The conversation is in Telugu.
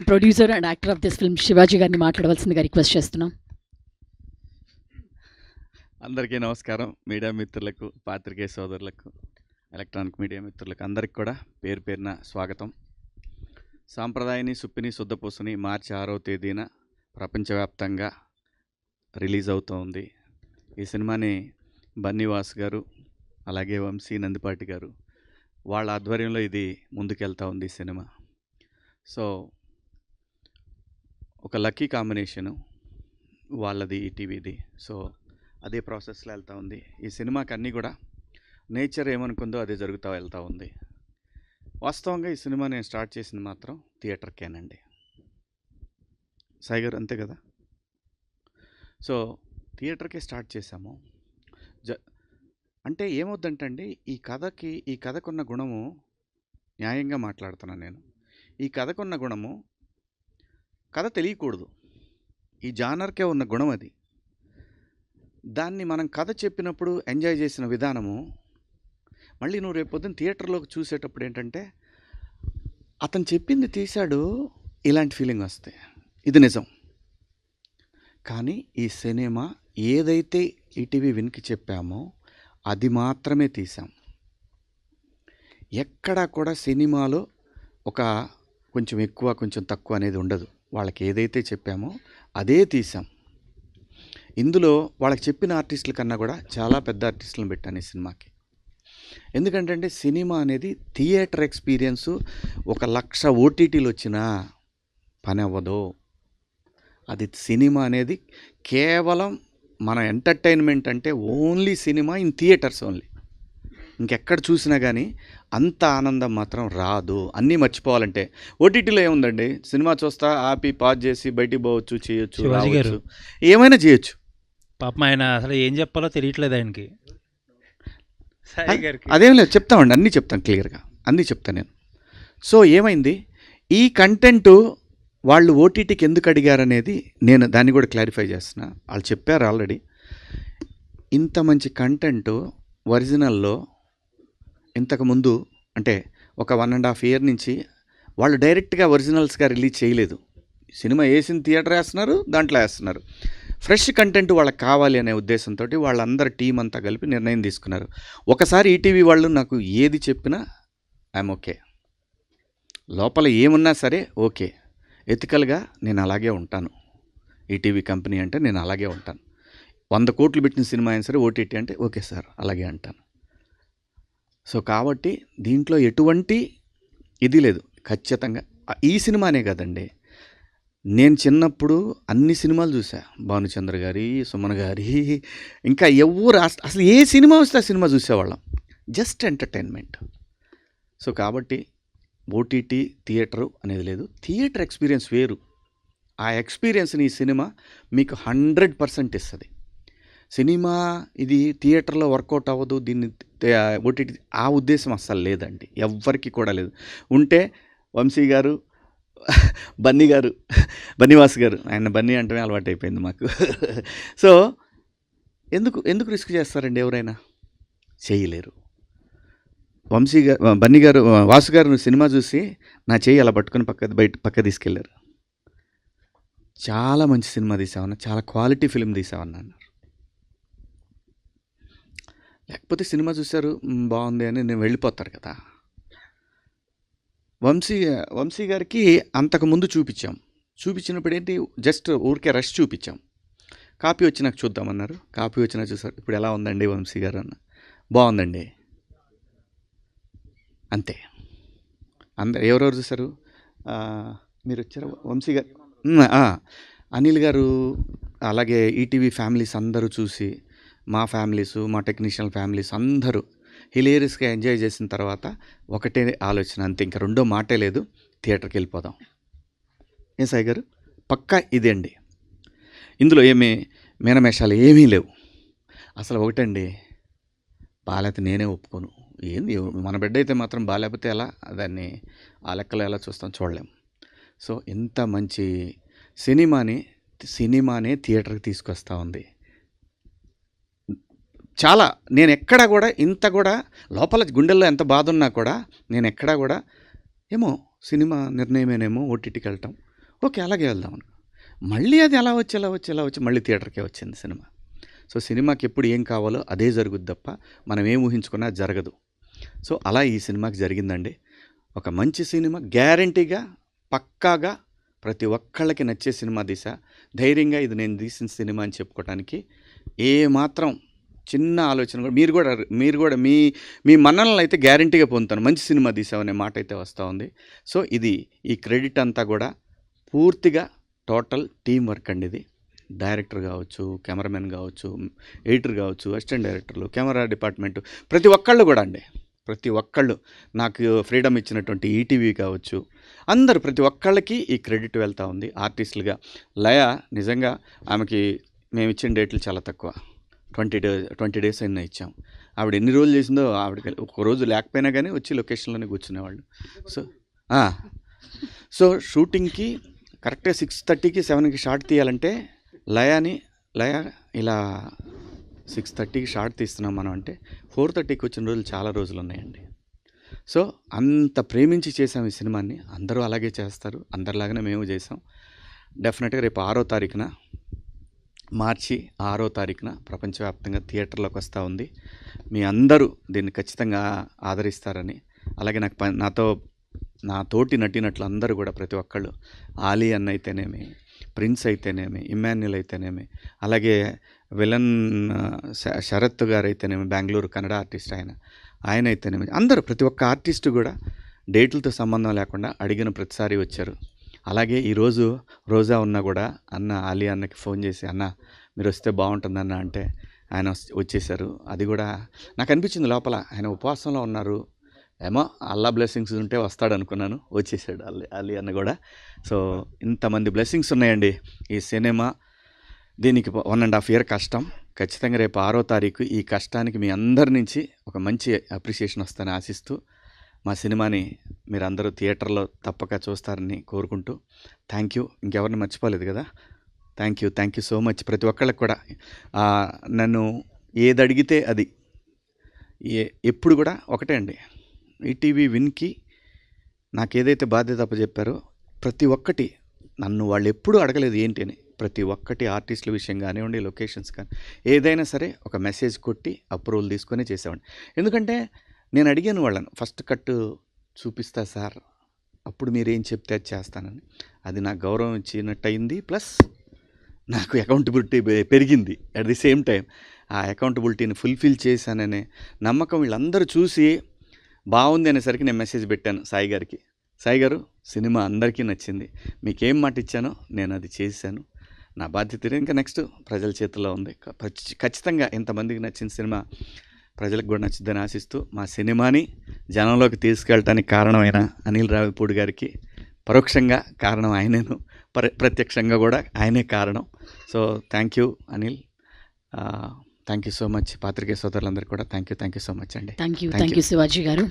Producer and actor of this film Shivaji గారిని మాట్లాడవలసిందిగా రిక్వెస్ట్ చేస్తున్నాం. అందరికీ నమస్కారం. మీడియా మిత్రులకు, పాత్రికేయ సోదరులకు, ఎలక్ట్రానిక్ మీడియా మిత్రులకు అందరికి కూడా పేరు పేరున స్వాగతం. సాంప్రదాయని సుప్పిని శుద్ధపూసని మార్చి 6వ తేదీన ప్రపంచవ్యాప్తంగా రిలీజ్ అవుతోంది. ఈ సినిమాని బన్నీవాస్ గారు అలాగే వంశీ నందిపాటి గారు వాళ్ళ ఆధ్వర్యంలో ఇది ముందుకెళ్తా ఉంది సినిమా. సో ఒక లక్కీ కాంబినేషను వాళ్ళది, ఈటీవీది. సో అదే ప్రాసెస్లో వెళ్తూ ఉంది. ఈ సినిమాకి అన్నీ కూడా నేచర్ ఏమనుకుందో అదే జరుగుతూ వెళ్తూ ఉంది. వాస్తవంగా ఈ సినిమా నేను స్టార్ట్ చేసింది మాత్రం థియేటర్కేనండి. సాయి గారు అంతే కదా. సో థియేటర్కే స్టార్ట్ చేశాము. అంటే ఏమవుద్దంటండి, ఈ కథకున్న గుణము, న్యాయంగా మాట్లాడుతున్నాను నేను, ఈ కథకున్న గుణము కథ తెలియకూడదు. ఈ జానర్కే ఉన్న గుణం అది. దాన్ని మనం కథ చెప్పినప్పుడు ఎంజాయ్ చేసిన విధానము మళ్ళీ నువ్వు రేపు పొద్దున్న థియేటర్లోకి చూసేటప్పుడు ఏంటంటే అతను చెప్పింది తీశాడు, ఇలాంటి ఫీలింగ్ వస్తాయి. ఇది నిజం. కానీ ఈ సినిమా ఏదైతే ఈటీవీ విన్కి చెప్పామో అది మాత్రమే తీసాం. ఎక్కడా కూడా సినిమాలో ఒక కొంచెం ఎక్కువ కొంచెం తక్కువ అనేది ఉండదు. వాళ్ళకి ఏదైతే చెప్పామో అదే తీసాం. ఇందులో వాళ్ళకి చెప్పిన ఆర్టిస్టుల కన్నా కూడా చాలా పెద్ద ఆర్టిస్టులను పెట్టాను ఈ సినిమాకి. ఎందుకంటే సినిమా అనేది థియేటర్ ఎక్స్పీరియన్సు 1,00,000 ఓటీటీలు వచ్చినా పని అవ్వదు. అది సినిమా అనేది కేవలం మన ఎంటర్టైన్మెంట్ అంటే only cinema in theatres only. ఇంకెక్కడ చూసినా కానీ అంత ఆనందం మాత్రం రాదు. అన్నీ మర్చిపోవాలంటే ఓటీటీలో ఏముందండి, సినిమా చూస్తా ఆపి పాజ్ చేసి బయటికి పోవచ్చు, చేయొచ్చు, రావచ్చు, ఏమైనా చేయొచ్చు. పాపం ఆయన అసలు ఏం చెప్పాలో తెలియట్లేదు ఆయనకి. అదేం లేదు, చెప్తామండి, అన్నీ చెప్తాను, క్లియర్గా అన్నీ చెప్తాను నేను. సో ఏమైంది, ఈ కంటెంటు వాళ్ళు ఓటీటీకి ఎందుకు అడిగారనేది నేను దాన్ని కూడా క్లారిఫై చేస్తున్నా. వాళ్ళు చెప్పారు ఆల్రెడీ. ఇంత మంచి కంటెంటు ఒరిజినల్లో ఇంతకుముందు అంటే ఒక 1.5 year నుంచి వాళ్ళు డైరెక్ట్గా ఒరిజినల్స్గా రిలీజ్ చేయలేదు. సినిమా వేసిన థియేటర్ వేస్తున్నారు, దాంట్లో వేస్తున్నారు. ఫ్రెష్ కంటెంట్ వాళ్ళకి కావాలి అనే ఉద్దేశంతో వాళ్ళందరూ టీం అంతా కలిపి నిర్ణయం తీసుకున్నారు. ఒకసారి ఈటీవీ వాళ్ళు నాకు ఏది చెప్పినా ఐఎమ్ ఓకే, లోపల ఏమున్నా సరే ఓకే, ఎథికల్గా నేను అలాగే ఉంటాను. ఈటీవీ కంపెనీ అంటే నేను అలాగే ఉంటాను. 100 కోట్లు పెట్టిన సినిమా అయినా సరే ఓటీటీ అంటే ఓకే సార్ అలాగే అంటాను. సో కాబట్టి దీంట్లో ఎటువంటి ఇది లేదు. ఖచ్చితంగా ఈ సినిమానే కదండి, నేను చిన్నప్పుడు అన్ని సినిమాలు చూసా. భానుచంద్ర గారి, సుమన్ గారి, ఇంకా ఎవరు అసలు ఏ సినిమా వస్తే ఆ సినిమా చూసేవాళ్ళం, జస్ట్ ఎంటర్టైన్మెంట్. సో కాబట్టి ఓటీటీ థియేటరు అనేది లేదు. థియేటర్ ఎక్స్పీరియన్స్ వేరు. ఆ ఎక్స్పీరియన్స్ని ఈ సినిమా మీకు 100% ఇస్తుంది. సినిమా ఇది థియేటర్లో వర్కౌట్ అవ్వదు, దీన్ని ఓటీటీ, ఆ ఉద్దేశం అస్సలు లేదండి, ఎవ్వరికి కూడా లేదు. ఉంటే వంశీ గారు, బన్నీవాస్ గారు, ఆయన బన్నీ అంటే అలవాటు అయిపోయింది మాకు. సో ఎందుకు రిస్క్ చేస్తారండి, ఎవరైనా చేయలేరు. వాసు గారు సినిమా చూసి నా చేయి అలా పట్టుకొని పక్క తీసుకెళ్ళారు. చాలా మంచి సినిమా తీసామన్నా, చాలా క్వాలిటీ ఫిల్మ్ తీసామన్నా అన్నారు. లేకపోతే సినిమా చూశారు బాగుంది అని నేను వెళ్ళిపోతారు కదా. వంశీ గారికి అంతకుముందు చూపించినప్పుడు ఏంటి, జస్ట్ ఊరికే రష్ చూపించాం. కాపీ వచ్చినాక చూద్దామన్నారు. కాపీ వచ్చినా చూసారు. ఇప్పుడు ఎలా ఉందండి వంశీ గారు అన్న, బాగుందండి అంతే. ఎవరెవరు చూసారు, మీరు వచ్చారు, వంశీ గారు, అనిల్ గారు, అలాగే ఈటీవీ ఫ్యామిలీస్ అందరూ చూసి, మా ఫ్యామిలీస్, మా టెక్నీషియన్ ఫ్యామిలీస్ అందరూ హిలేరియస్గా ఎంజాయ్ చేసిన తర్వాత ఒకటే ఆలోచన, అంతే, ఇంకా రెండో మాటే లేదు, థియేటర్కి వెళ్ళిపోదాం. ఏం సాయి గారు, పక్కా ఇదే అండి. ఇందులో ఏమీ మేనమేషాలు ఏమీ లేవు. అసలు ఒకటండి, బాలేత నేనే ఒప్పుకోను. ఏంది, మన బిడ్డ అయితే మాత్రం బాలేకపోతే ఎలా, దాన్ని ఆ లెక్కలో ఎలా చూస్తాం, చూడలేం. సో ఇంత మంచి సినిమానే థియేటర్కి తీసుకొస్తూ ఉంది. చాలా, నేను ఎక్కడా కూడా ఇంత కూడా లోపల గుండెల్లో ఎంత బాధ ఉన్నా కూడా నేను ఎక్కడా కూడా ఏమో సినిమా నిర్ణయమేనేమో ఓటీటీకి వెళ్ళటం, ఓకే అలాగే వెళ్దాం అనుకో. మళ్ళీ అది ఎలా వచ్చి మళ్ళీ థియేటర్కే వచ్చింది సినిమా. సో సినిమాకి ఎప్పుడు ఏం కావాలో అదే జరుగుద్ది తప్ప మనం ఏం ఊహించుకున్నా జరగదు. సో అలా ఈ సినిమాకి జరిగిందండి. ఒక మంచి సినిమా, గ్యారంటీగా పక్కాగా ప్రతి ఒక్కళ్ళకి నచ్చే సినిమా తీసా. ధైర్యంగా ఇది నేను తీసిన సినిమా అని చెప్పుకోవడానికి ఏ మాత్రం చిన్న ఆలోచన కూడా మీరు కూడా మీ మన్ననలు అయితే గ్యారంటీగా పొందుతాను. మంచి సినిమా తీసామనే మాట అయితే వస్తూ ఉంది. సో ఇది ఈ క్రెడిట్ అంతా కూడా పూర్తిగా టోటల్ టీం వర్క్ అండి. ఇది డైరెక్టర్ కావచ్చు, కెమెరామెన్ కావచ్చు, ఎడిటర్ కావచ్చు, అసిస్టెంట్ డైరెక్టర్లు, కెమెరా డిపార్ట్మెంటు, ప్రతి ఒక్కళ్ళు కూడా అండి. ప్రతి ఒక్కళ్ళు నాకు ఫ్రీడమ్ ఇచ్చినటువంటి ఈటీవీ కావచ్చు, అందరూ ప్రతి ఒక్కళ్ళకి ఈ క్రెడిట్ వెళ్తూ ఉంది. ఆర్టిస్టులుగా లయ నిజంగా ఆమెకి మేము ఇచ్చిన డేట్లు చాలా తక్కువ. 20 డేస్ అయినా ఇచ్చాం. ఆవిడ ఎన్ని రోజులు చేసిందో ఆవిడకి ఒక రోజు లేకపోయినా కానీ వచ్చి లొకేషన్లోనే కూర్చునేవాళ్ళు. సో షూటింగ్కి కరెక్ట్గా 6:30కి 7కి షార్ట్ తీయాలంటే లయ ఇలా 6:30కి షార్ట్ తీస్తున్నాం మనం అంటే 4:30కి వచ్చిన రోజులు చాలా రోజులు ఉన్నాయండి. సో అంత ప్రేమించి చేసాం ఈ సినిమాని. అందరూ అలాగే చేస్తారు, అందరిలాగానే మేము చేసాం. డెఫినెట్గా రేపు 6వ తారీఖున, మార్చి 6వ తారీఖున ప్రపంచవ్యాప్తంగా థియేటర్లోకి వస్తూ ఉంది. మీ అందరూ దీన్ని ఖచ్చితంగా ఆదరిస్తారని, అలాగే నా తోటి నటినట్లు అందరూ కూడా ప్రతి ఒక్కళ్ళు, ఆలీ అన్న అయితేనేమి, ప్రిన్స్ అయితేనేమి, ఇమ్మాన్యుల్ అయితేనేమి, అలాగే విలన్ శరత్ గారు అయితేనేమి, బెంగళూరు కన్నడ ఆర్టిస్ట్ ఆయన అయితేనేమి, అందరూ ప్రతి ఒక్క ఆర్టిస్టు కూడా డేట్లతో సంబంధం లేకుండా అడిగిన ప్రతిసారి వచ్చారు. అలాగే ఈరోజు రోజా ఉన్నా కూడా అన్న ఆలీ అన్నకి ఫోన్ చేసి, అన్న మీరు వస్తే బాగుంటుందన్న అంటే ఆయన వచ్చేసారు. అది కూడా నాకు అనిపించింది లోపల, ఆయన ఉపవాసంలో ఉన్నారు, ఏమో అల్లా బ్లెస్సింగ్స్ ఉంటే వస్తాడు అనుకున్నాను. వచ్చేసాడు అలీ అన్న కూడా. సో ఇంతమంది బ్లెస్సింగ్స్ ఉన్నాయండి ఈ సినిమా. దీనికి 1.5 year కష్టం. ఖచ్చితంగా రేపు 6వ తారీఖు ఈ కష్టానికి మీ అందరి నుంచి ఒక మంచి అప్రిషియేషన్ వస్తుందని ఆశిస్తూ, మా సినిమాని మీరందరూ థియేటర్లో తప్పక చూస్తారని కోరుకుంటూ, థ్యాంక్ యూ. ఇంకెవరిని మర్చిపోలేదు కదా, థ్యాంక్ యూ సో మచ్. ప్రతి ఒక్కళ్ళకి కూడా నన్ను ఏది అడిగితే అది, ఎప్పుడు కూడా ఒకటే అండి, ఈటీవీ విన్కి నాకు ఏదైతే బాధ్యత అప్పచెప్పారో ప్రతి ఒక్కటి నన్ను వాళ్ళు ఎప్పుడూ అడగలేదు ఏంటి అని. ప్రతి ఒక్కటి ఆర్టిస్టుల విషయం కానివ్వండి, లొకేషన్స్ కానీ ఏదైనా సరే ఒక మెసేజ్ కొట్టి అప్రూవల్ తీసుకొని చేసేవాడిని. ఎందుకంటే నేను అడిగాను వాళ్ళను, ఫస్ట్ కట్ చూపిస్తా సార్, అప్పుడు మీరేం చెప్తే అది చేస్తానని. అది నాకు గౌరవం ఇచ్చినట్టు అయింది, ప్లస్ నాకు అకౌంటబిలిటీ పెరిగింది. అట్ ది సేమ్ టైం ఆ అకౌంటబిలిటీని ఫుల్ఫిల్ చేశాననే నమ్మకం వీళ్ళందరూ చూసి బాగుంది అనేసరికి నేను మెసేజ్ పెట్టాను సాయి గారికి. సాయి గారు, సినిమా అందరికీ నచ్చింది, మీకేం మాట ఇచ్చానో నేను అది చేశాను, నా బాధ్యత ఇంకా నెక్స్ట్ ప్రజల చేతుల్లో ఉంది. ఖచ్చితంగా ఇంతమందికి నచ్చిన సినిమా ప్రజలకు కూడా నచ్చుద్దని ఆశిస్తూ, మా సినిమాని జనంలోకి తీసుకెళ్ళటానికి కారణమైన అనిల్ రావిపూడి గారికి పరోక్షంగా కారణం ఆయనేను, ప్రత్యక్షంగా కూడా ఆయనే కారణం. So thank you Anil, thank you so much. పాత్రికేయ సోదరులందరికీ కూడా థ్యాంక్ యూ సో మచ్ అండి. థ్యాంక్ యూ శివాజీ గారు.